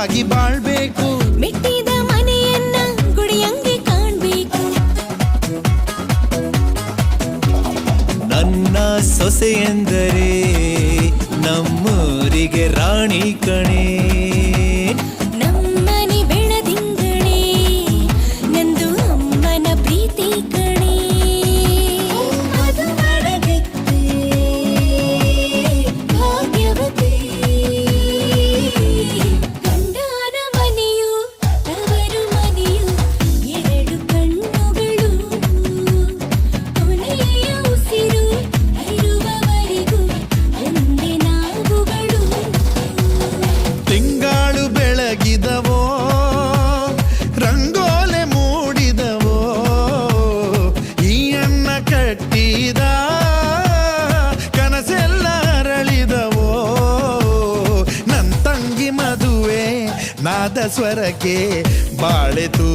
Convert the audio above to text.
ಸುಖವಾಗಿ ಬಾಳ್ಬೇಕು. ಮೆಟ್ಟಿದ ಮನೆಯನ್ನ ಗುಡಿಯಂಗೆ ಕಾಣ್ಬೇಕು. ನನ್ನ ಸೊಸೆ ಎಂದರೆ ನಮ್ಮೂರಿಗೆ ರಾಣಿ ಕಣೆ. ನಮ್ಮನೆ ಬೆಳದಿಂಗಳೇ ನಂದು ಅಮ್ಮನ ಪ್ರೀತಿ ಕಣೆ. ಅದು ಮಡಗತ್ತೆ ಭಾಗ್ಯವತಿ. ಗಂಡನ ಮನೆಯು ತವರು ಮನೆಯು ಎರಡು ಕಣ್ಣುಗಳು. ಕೊನೆಯ ಉಸಿರು ಇರುವವರೆಗೂ ಒಂದೇ ನಾವುಗಳು. ತಿಂಗಾಳು ಬೆಳಗಿದವೋ ರಂಗೋಲೆ ಮೂಡಿದವೋ ಈ ಅನ್ನ ಕಟ್ಟಿದ ಕನಸೆಲ್ಲ ಅರಳಿದವೋ. ನನ್ನ ತಂಗಿ ಮದುವೆ ನಾದ ಸ್ವರಕ್ಕೆ ಬಾಳೆತು.